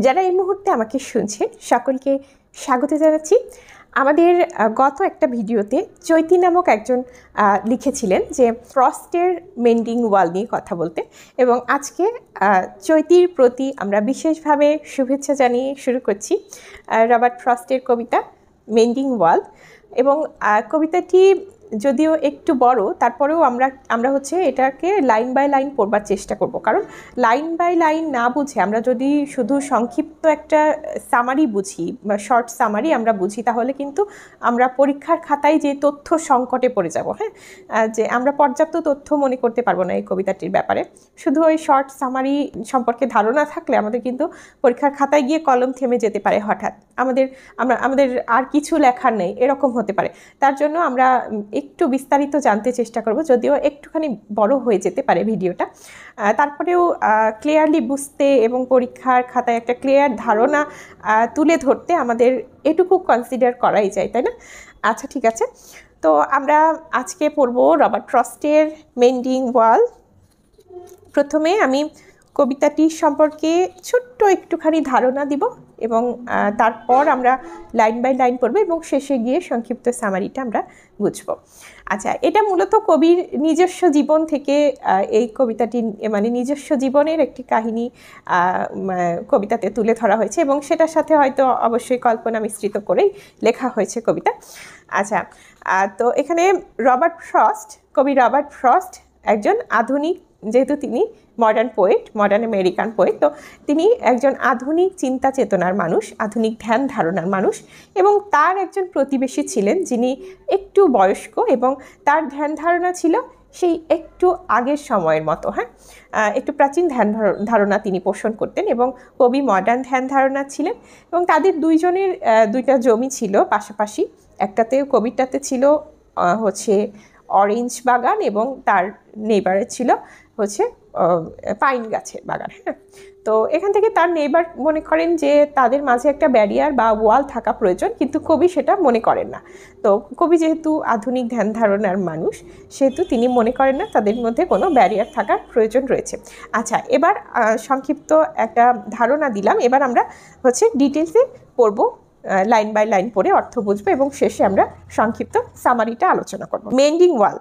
যারা এই মুহূর্তে আমাকে শুনছেন সকলকে স্বাগত জানাচ্ছি। আমাদের গত একটা ভিডিওতে চৈতি নামক একজন লিখেছিলেন যে ফ্রস্টের মেন্ডিং ওয়াল নিয়ে কথা বলতে, এবং আজকে চৈতির প্রতি আমরা বিশেষভাবে শুভেচ্ছা জানিয়ে শুরু করছি রবার্ট ফ্রস্টের কবিতা মেন্ডিং ওয়াল। এবং কবিতাটি যদিও একটু বড়, তারপরেও আমরা হচ্ছে এটাকে লাইন বাই লাইন পড়বার চেষ্টা করব, কারণ লাইন বাই লাইন না বুঝে আমরা যদি শুধু সংক্ষিপ্ত একটা সামারি বুঝি বা শর্ট সামারি আমরা বুঝি, তাহলে কিন্তু আমরা পরীক্ষার খাতায় যে তথ্য সংকটে পড়ে যাব। হ্যাঁ, যে আমরা পর্যাপ্ত তথ্য মনে করতে পারবো না এই কবিতাটির ব্যাপারে। শুধু ওই শর্ট সামারি সম্পর্কে ধারণা থাকলে আমাদের কিন্তু পরীক্ষার খাতায় গিয়ে কলম থেমে যেতে পারে হঠাৎ, আমাদের আর কিছু লেখার নেই, এরকম হতে পারে। তার জন্য আমরা একটু বিস্তারিত জানতে চেষ্টা করব, যদিও একটুখানি বড় হয়ে যেতে পারে ভিডিওটা। তারপরেও ক্লিয়ারলি বুঝতে এবং পরীক্ষার খাতায় একটা ক্লিয়ার ধারণা তুলে ধরতে আমাদের এটুকু কনসিডার করাই যায়, তাই না? আচ্ছা, ঠিক আছে। তো আমরা আজকে পড়ব রবার্ট ফ্রস্টের মেন্ডিং ওয়াল। প্রথমে আমি কবিতাটির সম্পর্কে ছোট্ট একটুখানি ধারণা দিব এবং তারপর আমরা লাইন বাই লাইন পড়ব এবং শেষে গিয়ে সংক্ষিপ্ত সামারিটা আমরা বুঝব। আচ্ছা, এটা মূলত কবির নিজস্ব জীবন থেকে এই কবিতাটি, মানে নিজস্ব জীবনের একটি কাহিনী কবিতাতে তুলে ধরা হয়েছে এবং সেটার সাথে হয়তো অবশ্যই কল্পনা মিশ্রিত করেই লেখা হয়েছে কবিতা। আচ্ছা, তো এখানে কবি রবার্ট ফ্রস্ট একজন আধুনিক, যেহেতু তিনি modern poet, modern American poet, তো তিনি একজন আধুনিক চিন্তা চেতনার মানুষ, আধুনিক ধ্যান ধারণার মানুষ, এবং তার একজন প্রতিবেশী ছিলেন যিনি একটু বয়স্ক এবং তার ধ্যান ধারণা ছিল সেই একটু আগের সময়ের মতো। হ্যাঁ, একটু প্রাচীন ধ্যান ধারণা তিনি পোষণ করতেন এবং কবি মডার্ন ধ্যান ধারণা ছিলেন। এবং তাদের দুইজনের দুইটা জমি ছিল পাশাপাশি। কবিরটাতে ছিল হচ্ছে অরেঞ্জ বাগান এবং তার নেইবারের ছিল হচ্ছে পাইন গাছের বাগান। হ্যাঁ, তো এখান থেকে তার নেইবার মনে করেন যে তাদের মাঝে একটা ব্যারিয়ার বা ওয়াল থাকা প্রয়োজন, কিন্তু কবি সেটা মনে করেন না। তো কবি যেহেতু আধুনিক ধ্যান ধারণার মানুষ, সেহেতু তিনি মনে করেন না তাদের মধ্যে কোনো ব্যারিয়ার থাকার প্রয়োজন রয়েছে। আচ্ছা, এবার সংক্ষিপ্ত একটা ধারণা দিলাম, এবার আমরা হচ্ছে ডিটেলসে পড়ব, লাইন বাই লাইন পড়ে অর্থ বুঝবো এবং শেষে আমরা সংক্ষিপ্ত সামারিটা আলোচনা করব। Mending wall.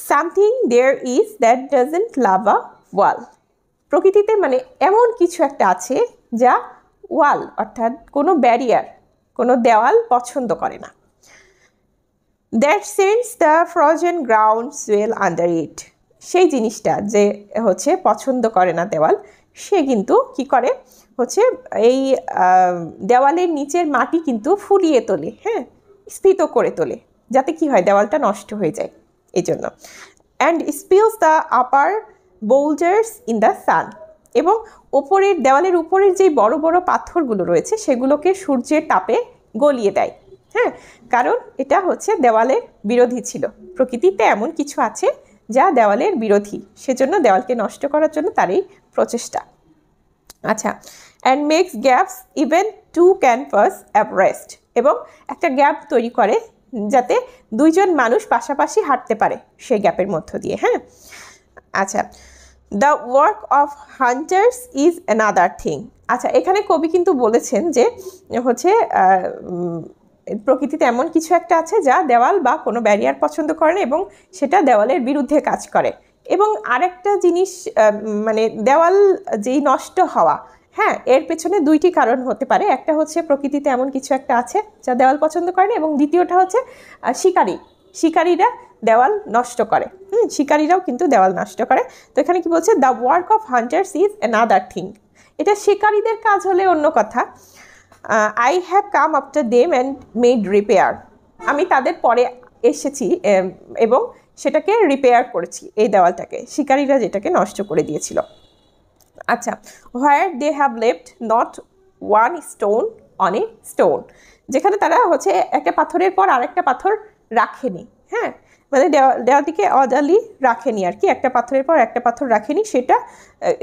Something there is that doesn't love a wall. প্রকৃতিতে মানে এমন কিছু একটা আছে যা ওয়াল অর্থাৎ কোনো ব্যারিয়ার, কোনো দেওয়াল পছন্দ করে না। That sends the frozen ground swell under it. সেই জিনিসটা যে হচ্ছে পছন্দ করে না দেওয়াল, সে কিন্তু কি করে হচ্ছে এই দেওয়ালের নিচের মাটি কিন্তু ফুলিয়ে তোলে, হ্যাঁ, স্ফীত করে তোলে, যাতে কি হয় দেওয়ালটা নষ্ট হয়ে যায় এই জন্য। And spills the upper boulders in the sun. এবং দেওয়ালের উপরের যেই বড় বড় পাথরগুলো রয়েছে সেগুলোকে সূর্যের তাপে গলিয়ে দেয়। হ্যাঁ, কারণ এটা হচ্ছে দেওয়ালের বিরোধী ছিল। প্রকৃতিতে এমন কিছু আছে যা দেওয়ালের বিরোধী, সেজন্য দেওয়ালকে নষ্ট করার জন্য তার এই প্রচেষ্টা। আচ্ছা, and makes gaps even two can pass abreast. এবং একটা গ্যাপ তৈরি করে যাতে দুইজন মানুষ পাশাপাশি হাঁটতে পারে সেই গ্যাপের মধ্য দিয়ে। হ্যাঁ, আচ্ছা, the work of hunters is another thing. আচ্ছা, এখানে কবি কিন্তু বলেছেন যে হচ্ছে প্রকৃতিতে এমন কিছু একটা আছে যা দেওয়াল বা কোনো ব্যারিয়ার পছন্দ করে না এবং সেটা দেওয়ালের বিরুদ্ধে কাজ করে। এবং আরেকটা জিনিস, মানে দেওয়াল যেই নষ্ট হওয়া, হ্যাঁ, এর পেছনে দুইটি কারণ হতে পারে। একটা হচ্ছে প্রকৃতিতে এমন কিছু একটা আছে যা দেওয়াল পছন্দ করে না, এবং দ্বিতীয়টা হচ্ছে শিকারীরা দেওয়াল নষ্ট করে। শিকারীরাও কিন্তু দেওয়াল নষ্ট করে। তো এখানে কি বলছে, the work of hunters is another thing. এটা শিকারীদের কাজ হলে অন্য কথা। I have come after them and made repair. আমি তাদের পরে এসেছি এবং সেটাকে রিপেয়ার করেছি, এই দেওয়ালটাকে, শিকারীরা যেটাকে নষ্ট করে দিয়েছিল। আচ্ছা, where they have left not one stone on a stone. যেখানে তারা হচ্ছে একটা পাথরের পর আরেকটা পাথর রাখেনি। হ্যাঁ, মানে দেওয়ালটিকে অজালি রাখেনি আর কি, একটা পাথরের পর একটা পাথর রাখেনি, সেটা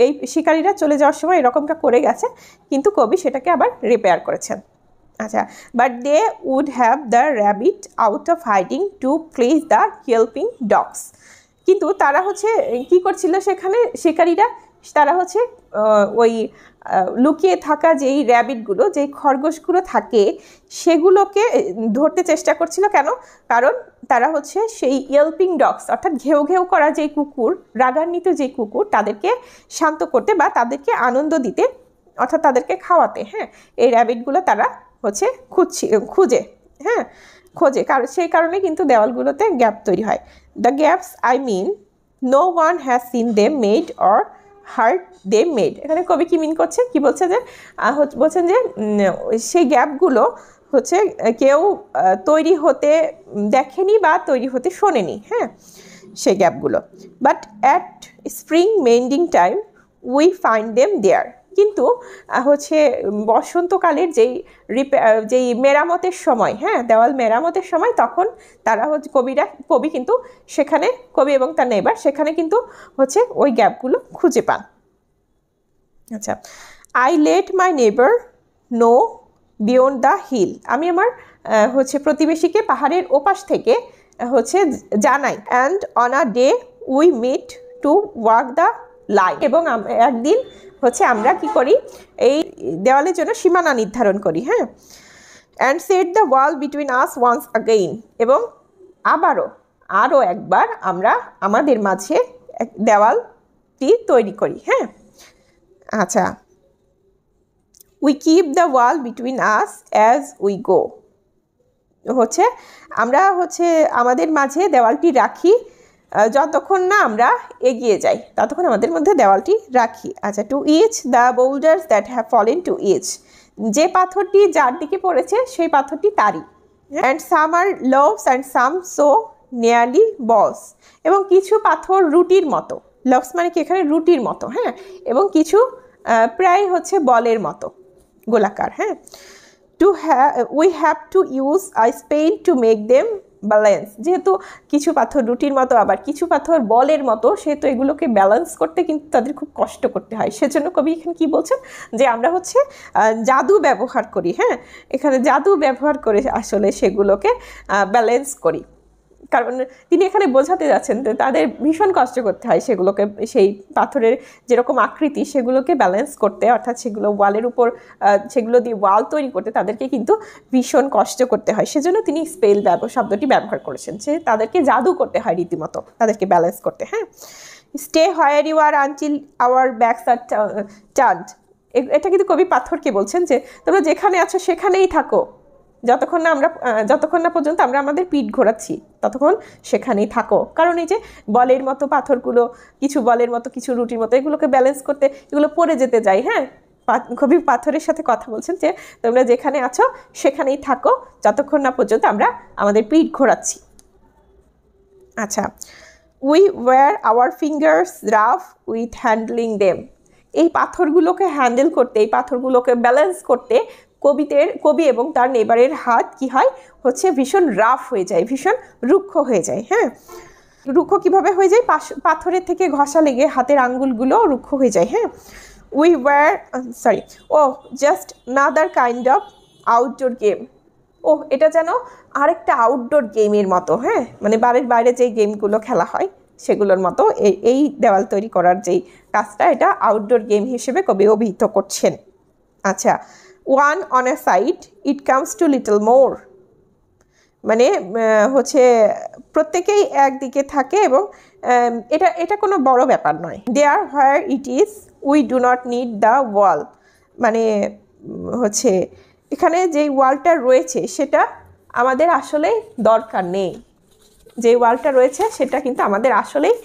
এই শিকারীরা চলে যাওয়ার সময় এরকমটা করে গেছে, কিন্তু কবি সেটাকে আবার রিপেয়ার করেছেন। আচ্ছা, but they would have the rabbit out of hiding to please the helping dogs. কিন্তু তারা হচ্ছে কি করছিল সেখানে শিকারীরা, তারা হচ্ছে ওই লুকিয়ে থাকা যেই র্যাবিটগুলো, যেই খরগোশগুলো থাকে সেগুলোকে ধরতে চেষ্টা করছিল। কেন? কারণ তারা হচ্ছে সেই ইয়েলপিং ডগস অর্থাৎ ঘেউ ঘেউ করা যেই কুকুর, রাগান্বিত যেই কুকুর, তাদেরকে শান্ত করতে বা তাদেরকে আনন্দ দিতে অর্থাৎ তাদেরকে খাওয়াতে, হ্যাঁ, এই র্যাবিটগুলো তারা হচ্ছে খোঁজে। কারণ সেই কারণে কিন্তু দেওয়ালগুলোতে গ্যাপ তৈরি হয়। The gaps I mean no one has seen them made or heard them made. এখানে কবি কি মিন করছে, কি বলছে যে বলছেন যে সেই গ্যাপগুলো হচ্ছে কেউ তৈরি হতে দেখেনি বা তৈরি হতে শোনেনি, হ্যাঁ, সেই গ্যাপগুলো। But at spring mending time we find them there. কিন্তু হচ্ছে বসন্তকালের যেই মেরামতের সময়, হ্যাঁ, দেওয়াল মেরামতের সময়, তখন তারা হচ্ছে কবি কিন্তু সেখানে, কবি এবং তার নেইবার সেখানে কিন্তু হচ্ছে ওই গ্যাপগুলো খুঁজে পান। আচ্ছা, I let my neighbour know beyond the hill. আমি আমার হচ্ছে প্রতিবেশীকে পাহাড়ের ওপাশ থেকে হচ্ছে জানাই। And on a day we meet to walk the line. এবং একদিন হচ্ছে আমরা কি করি, এই দেওয়ালের জন্য সীমানা নির্ধারণ করি, হ্যাঁ। And set the wall between us once again. এবং আরও একবার আমরা আমাদের মাঝে দেওয়ালটি তৈরি করি, হ্যাঁ। আচ্ছা, we keep the wall between us as we go. হচ্ছে আমরা হচ্ছে আমাদের মাঝে দেওয়ালটি রাখি যতক্ষণ না আমরা এগিয়ে যাই, ততক্ষণ আমাদের মধ্যে দেওয়ালটি রাখি। আচ্ছা, to each the boulders that have fallen to each. যে পাথরটি যার দিকে পড়েছে সেই পাথরটি তারই। And some are loaves and some so nearly balls. এবং কিছু পাথর রুটির মতো, লভস মানে কি এখানে রুটির মতো, হ্যাঁ, এবং কিছু প্রায় হচ্ছে বলের মতো, গোলাকার, হ্যাঁ। We have to use a Spain to make them balance. যেহেতু কিছু পাথর রুটির মতো আবার কিছু পাথর বলের মতো, সেহেতু এগুলোকে ব্যালেন্স করতে কিন্তু তাদের খুব কষ্ট করতে হয়। সেজন্য কবি এখানে কি বলছেন যে আমরা হচ্ছে জাদু ব্যবহার করি, হ্যাঁ, এখানে জাদু ব্যবহার করে আসলে সেগুলোকে ব্যালেন্স করি। কারণ তিনি এখানে বোঝাতে যাচ্ছেন যে তাদের ভীষণ কষ্ট করতে হয় সেগুলোকে, সেই পাথরের যেরকম আকৃতি সেগুলোকে ব্যালেন্স করতে, অর্থাৎ সেগুলো ওয়ালের উপর সেগুলো দিয়ে ওয়াল তৈরি করতে তাদেরকে কিন্তু ভীষণ কষ্ট করতে হয়। সেজন্য তিনি স্পেল শব্দটি ব্যবহার করেছেন, যে তাদেরকে জাদু করতে হয় রীতিমতো তাদেরকে ব্যালেন্স করতে, হ্যাঁ। Stay where you are until our backs are turned. এটা কিন্তু কবি পাথরকে বলছেন যে তোমরা যেখানে আছো সেখানেই থাকো, যতক্ষণ না পর্যন্ত আমরা আমাদের পিঠ ঘোরাচ্ছি ততক্ষণ সেখানেই থাকো। কারণ এই যে বলের মতো পাথরগুলো, কিছু বলের মতো কিছু রুটির মতো, এগুলোকে ব্যালেন্স করতে এগুলো পড়ে যেতে যায়, হ্যাঁ। কবি পাথরের সাথে কথা বলছেন যে তোমরা যেখানে আছো সেখানেই থাকো যতক্ষণ না পর্যন্ত আমরা আমাদের পিঠ ঘোরাচ্ছি। আচ্ছা, we wear our fingers rough with handling them. এই পাথরগুলোকে হ্যান্ডেল করতে, এই পাথরগুলোকে ব্যালেন্স করতে কবি এবং তার নেবারের হাত কি হয় হচ্ছে ভীষণ রাফ হয়ে যায়, ভীষণ রুক্ষ হয়ে যায়, হ্যাঁ। রুক্ষ কিভাবে হয়ে যায়? পাথরের থেকে ঘষা লেগে হাতের আঙ্গুলগুলো রুক্ষ হয়ে যায়, হ্যাঁ। Just another kind of outdoor game. এটা যেন আরেকটা আউটডোর গেমের মতো, হ্যাঁ, মানে বাড়ির বাইরে যেই গেমগুলো খেলা হয় সেগুলোর মতো এই দেওয়াল তৈরি করার যেই কাজটা, এটা আউটডোর গেম হিসেবে কবি অভিহিত করছেন। আচ্ছা, one on a side it comes to little more. মানে হচ্ছে প্রত্যেকেই একদিকে থাকে এবং এটা কোনো বড় ব্যাপার নয়। There where it is we do not need the wall. মানে হচ্ছে এখানে যেই ওয়ালটা রয়েছে সেটা আমাদের আসলেই দরকার নেই, যে ওয়ালটা রয়েছে সেটা কিন্তু আমাদের আসলেই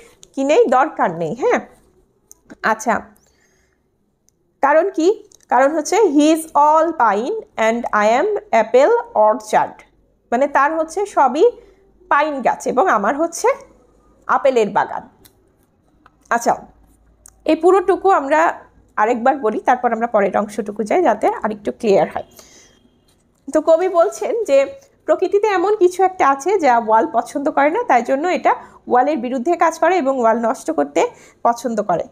দরকার নেই, হ্যাঁ। আচ্ছা, কারণ কি? কারণ হচ্ছে he is all pine and I am Apple orchard. মানে তার হচ্ছে সবই পাইন গাছ এবং আমার হচ্ছে আপেলের বাগান। আচ্ছা, এই পুরোটুকু আমরা আরেকবার বলি, তারপর আমরা পরের অংশটুকু যাই যাতে আরেকটু ক্লিয়ার হয়। তো কবি বলছেন যে প্রকৃতিতে এমন কিছু একটা আছে যা ওয়াল পছন্দ করে না, তাই জন্য এটা ওয়ালের বিরুদ্ধে কাজ করে এবং ওয়াল নষ্ট করতে পছন্দ করে।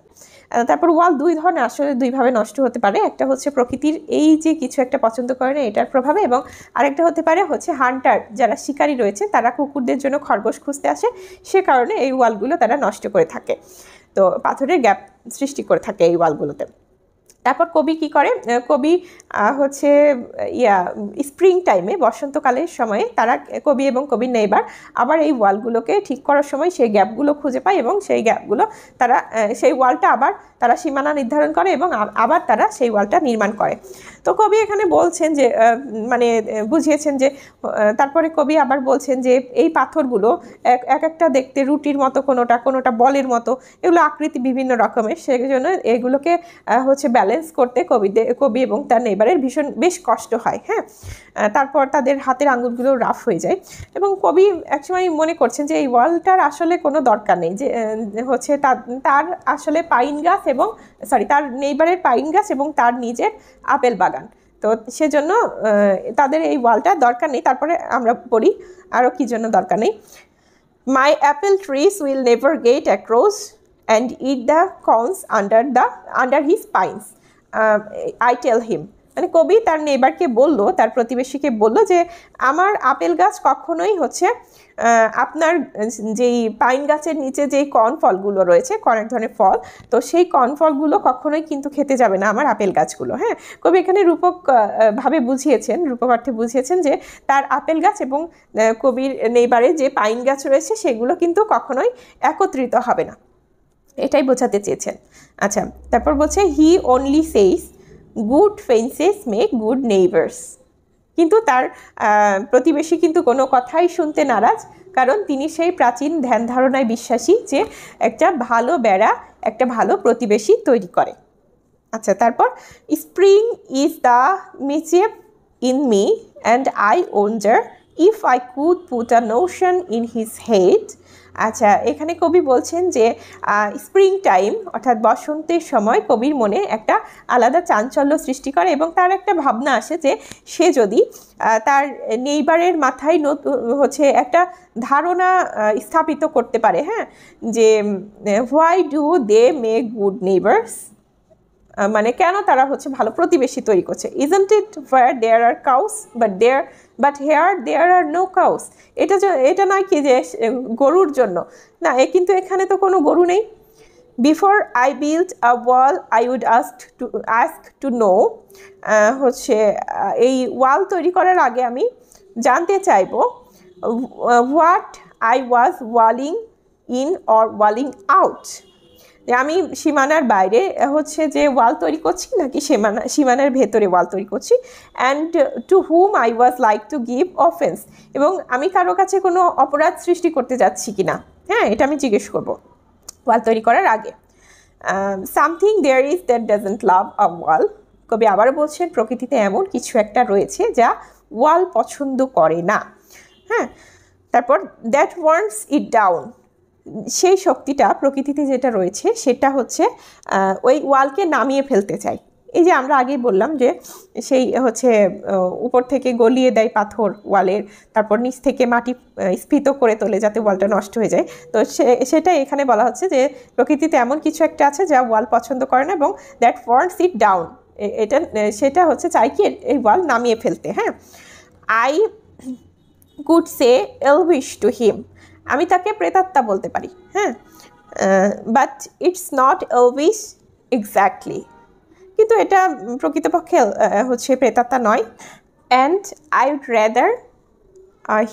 তারপর ওয়াল দুই ধরনের, আসলে দুইভাবে নষ্ট হতে পারে। একটা হচ্ছে প্রকৃতির এই যে কিছু একটা পছন্দ করে না এটার প্রভাবে, এবং আরেকটা হতে পারে হচ্ছে হান্টার, যারা শিকারী রয়েছে তারা কুকুরদের জন্য খরগোশ খুঁজতে আসে, সে কারণে এই ওয়ালগুলো তারা নষ্ট করে থাকে। তো পাথরের গ্যাপ সৃষ্টি করে থাকে এই ওয়ালগুলোতে। তারপর কবি কি করে, কবি হচ্ছে স্প্রিং টাইমে বসন্তকালের সময়ে তারা কবি এবং কবির নেইবার আবার এই ওয়ালগুলোকে ঠিক করার সময় সেই গ্যাপগুলো খুঁজে পায় এবং সেই গ্যাপগুলো তারা সেই ওয়ালটা আবার তারা সীমানা নির্ধারণ করে এবং আবার তারা সেই ওয়ালটা নির্মাণ করে। তো কবি এখানে বলছেন যে মানে বুঝিয়েছেন যে তারপরে কবি আবার বলছেন যে এই পাথরগুলো এক একটা দেখতে রুটির মতো, কোনোটা বলের মতো, এগুলো আকৃতি বিভিন্ন রকমের, সেই জন্য এগুলোকে হচ্ছে ব্যালেন্স করতে কবি এবং তার নেইবারের বেশ কষ্ট হয়। হ্যাঁ, তারপর তাদের হাতের আঙুলগুলো রাফ হয়ে যায় এবং কবি একসময় মনে করছেন যে এই ওয়ালটার আসলে কোনো দরকার নেই, যে হচ্ছে তার আসলে পাইন গাছ এবং তার নেইবারের পাইন গাছ এবং তার নিজের আপেল বাগান, তো সেজন্য তাদের এই ওয়ালটার দরকার নেই। তারপরে আমরা পড়ি আরও কী জন্য দরকার নেই। My apple trees will never get across and eat the corns under his pines. I tell him. মানে কবি তার নেইবারকে বললো, তার প্রতিবেশীকে বললো যে আমার আপেল গাছ কখনোই হচ্ছে আপনার যেই পাইন গাছের নিচে যেই কর্ন ফলগুলো রয়েছে, এক ধরনের ফল, তো সেই কর্ন ফলগুলো কখনোই কিন্তু খেতে যাবে না আমার আপেল গাছগুলো। হ্যাঁ, কবি এখানে রূপকভাবে রূপকার্থে বুঝিয়েছেন যে তার আপেল গাছ এবং কবির নেইবারে যে পাইন গাছ রয়েছে সেগুলো কিন্তু কখনোই একত্রিত হবে না, এটাই বোঝাতে চেয়েছেন। আচ্ছা, তারপর বলছে হি only says good fences make good neighbours. কিন্তু তার প্রতিবেশী কিন্তু কোনো কথাই শুনতে নারাজ, কারণ তিনি সেই প্রাচীন ধ্যান ধারণায় বিশ্বাসী যে একটা ভালো বেড়া একটা ভালো প্রতিবেশী তৈরি করে। আচ্ছা, তারপর spring is the mischief in me and I wonder if I could put a notion in his head. আচ্ছা, এখানে কবি বলছেন যে স্প্রিং টাইম অর্থাৎ বসন্তের সময় কবির মনে একটা আলাদা চাঞ্চল্য সৃষ্টি করে এবং তার একটা ভাবনা আসে যে সে যদি তার নেইবারের মাথায় হচ্ছে একটা ধারণা স্থাপিত করতে পারে, হ্যাঁ, যে why do they make good neighbours, মানে কেন তারা হচ্ছে ভালো প্রতিবেশী তৈরি করছে। Isn't it where there are cows but here there are no cows. এটা নয় কি যে গরুর জন্য না, কিন্তু এখানে তো কোনো গরু নেই। Before I build a wall I would ask to know, হচ্ছে এই ওয়াল তৈরি করার আগে আমি জানতে চাইব what I was walling in or walling out, যে আমি সীমানার বাইরে হচ্ছে যে ওয়াল তৈরি করছি নাকি সীমানার ভেতরে ওয়াল তৈরি করছি। And to whom I was like to give offence, এবং আমি কারো কাছে কোনো অপরাধ সৃষ্টি করতে যাচ্ছি কি না, হ্যাঁ, এটা আমি জিজ্ঞেস করব ওয়াল তৈরি করার আগে। Something there is that doesn't love a wall. কবি আবারও বলছেন প্রকৃতিতে এমন কিছু একটা রয়েছে যা ওয়াল পছন্দ করে না। হ্যাঁ, তারপর দ্যাট ওয়ান্টস ইট ডাউন, সেই শক্তিটা প্রকৃতিতে যেটা রয়েছে সেটা হচ্ছে ওই ওয়ালকে নামিয়ে ফেলতে চায়। এই যে আমরা আগেই বললাম যে সেই হচ্ছে উপর থেকে গলিয়ে দেয় পাথর ওয়ালের, তারপর নিচ থেকে মাটি স্ফীত করে তোলে যাতে ওয়ালটা নষ্ট হয়ে যায়। তো সেটাই এখানে বলা হচ্ছে যে প্রকৃতিতে এমন কিছু একটা আছে যা ওয়াল পছন্দ করে না এবং দ্যাট ওয়ান্টস ইট ডাউন, সেটা হচ্ছে চাই কি এই ওয়াল নামিয়ে ফেলতে। হ্যাঁ, I could say elvish to him, আমি তাকে প্রেতাত্মা বলতে পারি। হ্যাঁ, but it's not elvish exactly, কিন্তু এটা প্রকৃতপক্ষে হচ্ছে প্রেতাত্মা নয়। And I would rather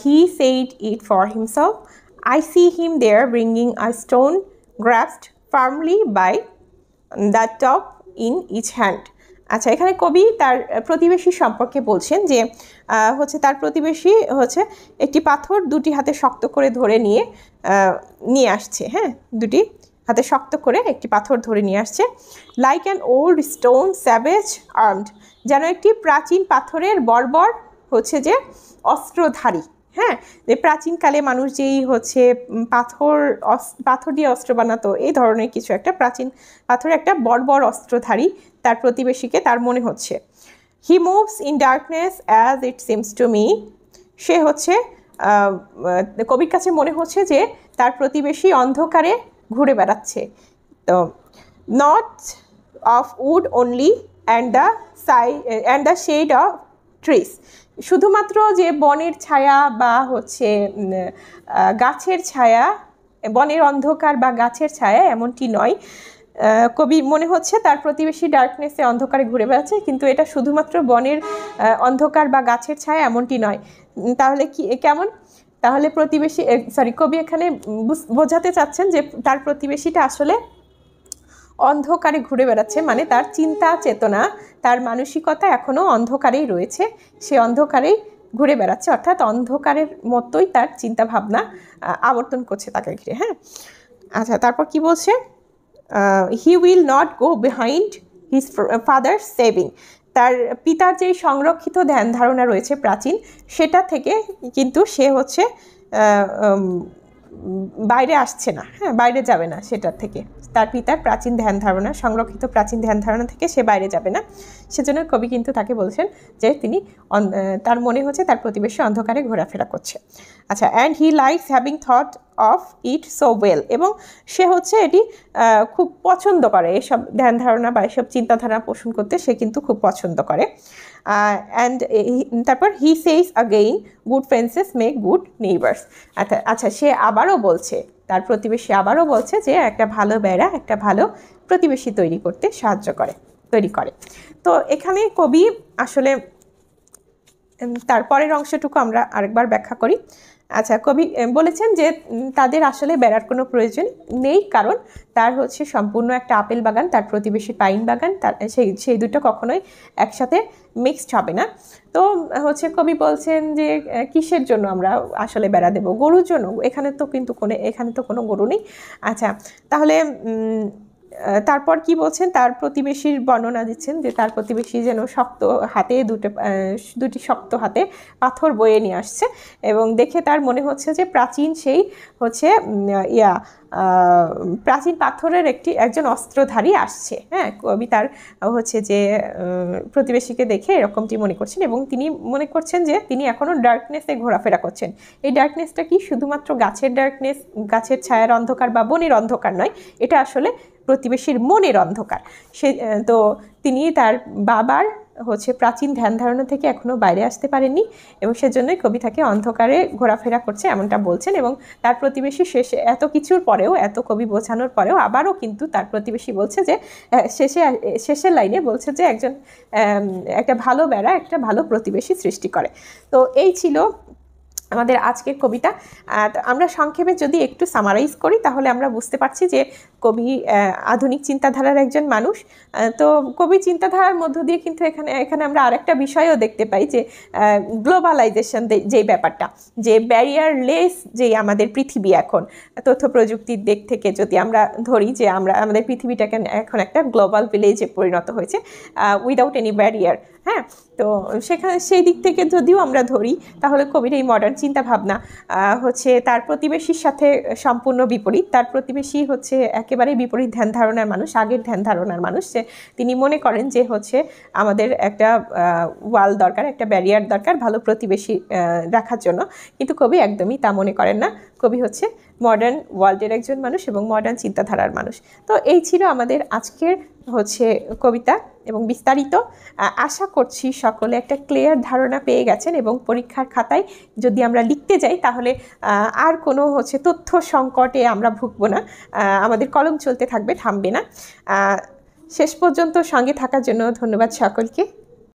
he said it for himself, I see him there bringing a stone grasped firmly by the top in each hand. আচ্ছা, এখানে কবি তার প্রতিবেশী সম্পর্কে বলছেন যে হচ্ছে তার প্রতিবেশী হচ্ছে একটি পাথর দুটি হাতে শক্ত করে ধরে নিয়ে আসছে। হ্যাঁ, দুটি হাতে শক্ত করে একটি পাথর ধরে নিয়ে আসছে। Like an old stone savage armed, যেন একটি প্রাচীন পাথরের বর্বর হচ্ছে যে অস্ত্রধারী। হ্যাঁ, যে প্রাচীনকালে মানুষ যেই হচ্ছে পাথর দিয়ে অস্ত্র বানাতো, এই ধরনের কিছু একটা প্রাচীন পাথরের একটা বর্বর অস্ত্রধারী তার প্রতিবেশীকে তার মনে হচ্ছে। He moves in darkness as it seems to me, সে হচ্ছে কবির কাছে মনে হচ্ছে যে তার প্রতিবেশী অন্ধকারে ঘুরে বেড়াচ্ছে। তো not of wood only and the shade of trees, শুধুমাত্র যে বনের ছায়া বা হচ্ছে গাছের ছায়া, বনের অন্ধকার বা গাছের ছায়া এমনটি নয়। কবি মনে হচ্ছে তার প্রতিবেশী ডার্কনেসে অন্ধকারে ঘুরে বেড়াচ্ছে, কিন্তু এটা শুধুমাত্র বনের অন্ধকার বা গাছের ছায়া এমনটি নয়। তাহলে কি কেমন? তাহলে প্রতিবেশী কবি এখানে বোঝাতে চাচ্ছেন যে তার প্রতিবেশীটা আসলে অন্ধকারে ঘুরে বেড়াচ্ছে, মানে তার চিন্তা চেতনা, তার মানসিকতা এখনও অন্ধকারেই রয়েছে, সে অন্ধকারেই ঘুরে বেড়াচ্ছে, অর্থাৎ অন্ধকারের মতোই তার চিন্তা ভাবনা আবর্তন করছে তাকে ঘিরে। হ্যাঁ, আচ্ছা, তারপর কি বলছে? He will not go behind his father saving. তার পিতার যেই সংরক্ষিত ধ্যান ধারণা রয়েছে প্রাচীন, সেটা থেকে কিন্তু সে হচ্ছে বাইরে আসছে না, হ্যাঁ, বাইরে যাবে না সেটার থেকে। তার পিতার প্রাচীন ধ্যান ধারণা, সংরক্ষিত প্রাচীন ধ্যান ধারণা থেকে সে বাইরে যাবে না। সেজন্য কবি কিন্তু তাকে বলছেন যে তিনি তার মনে হচ্ছে তার প্রতিবেশী অন্ধকারে ঘোরাফেরা করছে। আচ্ছা, and he likes having thought of it so well, এবং সে হচ্ছে এটি খুব পছন্দ করে, এসব ধ্যান ধারণা বা এসব চিন্তাধারা পোষণ করতে সে কিন্তু খুব পছন্দ করে। অ্যান্ড তারপর he says again good fences make good neighbours. আচ্ছা, সে আবারও বলছে, তার প্রতিবেশী আবারও বলছে যে একটা ভালো বেড়া একটা ভালো প্রতিবেশী তৈরি করে। তো এখানে কবি আসলে তারপরের অংশটুকু আমরা আরেকবার ব্যাখ্যা করি। আচ্ছা, কবি বলেছেন যে তাদের আসলে বেড়ার কোনো প্রয়োজন নেই, কারণ তার হচ্ছে সম্পূর্ণ একটা আপেল বাগান, তার প্রতিবেশী পাইন বাগান, তার সেই দুটো কখনোই একসাথে মিক্সড হবে না। তো হচ্ছে কবি বলছেন যে কিসের জন্য আমরা আসলে বেড়া দেবো? গরুর জন্য? এখানে তো কোনো গরু নেই। আচ্ছা, তাহলে তারপর কি বলছেন? তার প্রতিবেশীর বর্ণনা দিচ্ছেন যে তার প্রতিবেশী যেন দুটি শক্ত হাতে পাথর বয়ে নিয়ে আসছে, এবং দেখে তার মনে হচ্ছে যে প্রাচীন সেই হচ্ছে প্রাচীন পাথরের একজন অস্ত্রধারী আসছে। হ্যাঁ, কবি তার হচ্ছে যে প্রতিবেশীকে দেখে এরকমটি মনে করছেন, এবং তিনি মনে করছেন যে তিনি এখনও ডার্কনেসে ঘোরাফেরা করছেন। এই ডার্কনেসটা কি শুধুমাত্র গাছের ডার্কনেস, গাছের ছায়ার অন্ধকার বা বনের অন্ধকার নয়, এটা আসলে প্রতিবেশীর মনের অন্ধকার। তো তিনি তার বাবার হচ্ছে প্রাচীন ধ্যান ধারণা থেকে এখনও বাইরে আসতে পারেননি, এবং সেজন্যই কবি তাকে অন্ধকারে ঘোরাফেরা করছে এমনটা বলছেন। এবং তার প্রতিবেশী এত কিছুর পরেও, এত কবি বোঝানোর পরেও আবারও কিন্তু তার প্রতিবেশী বলছে যে শেষের লাইনে বলছে যে একটা ভালো বেড়া একটা ভালো প্রতিবেশী সৃষ্টি করে। তো এই ছিল আমাদের আজকের কবিতা। আমরা সংক্ষেপে যদি একটু সামারাইজ করি তাহলে আমরা বুঝতে পারছি যে কবি আধুনিক চিন্তাধারার একজন মানুষ। তো কবি চিন্তাধারার মধ্য দিয়ে কিন্তু এখানে আমরা আরেকটা বিষয়ও দেখতে পাই যে গ্লোবালাইজেশন যেই ব্যাপারটা, যে ব্যারিয়ারলেস যেই আমাদের পৃথিবী এখন তথ্য প্রযুক্তির দিক থেকে যদি আমরা ধরি যে আমাদের পৃথিবীটাকে এখন একটা গ্লোবাল ভিলেজে পরিণত হয়েছে উইদাউট এনি ব্যারিয়ার। হ্যাঁ, তো সেই দিক থেকে যদিও আমরা ধরি তাহলে কবির এই মডার্ন চিন্তাভাবনা হচ্ছে তার প্রতিবেশীর সাথে সম্পূর্ণ বিপরীত। তার প্রতিবেশী হচ্ছে একেবারেই বিপরীত ধ্যান ধারণার মানুষ, আগের ধ্যান ধারণার মানুষ। তিনি মনে করেন যে হচ্ছে আমাদের একটা ওয়াল দরকার, একটা ব্যারিয়ার দরকার ভালো প্রতিবেশী রাখার জন্য, কিন্তু কবি একদমই তা মনে করেন না। কবি হচ্ছে মডার্ন ওয়ার্ল্ডের একজন মানুষ এবং মডার্ন চিন্তাধারার মানুষ। তো এই ছিল আমাদের আজকের হচ্ছে কবিতা এবং বিস্তারিত। আশা করছি সকলে একটা ক্লিয়ার ধারণা পেয়ে গেছেন, এবং পরীক্ষার খাতায় যদি আমরা লিখতে যাই তাহলে আর কোনো হচ্ছে তথ্য সংকটে আমরা ভুগব না, আমাদের কলম চলতে থাকবে, থামবে না। শেষ পর্যন্ত সঙ্গে থাকার জন্য ধন্যবাদ সকলকে।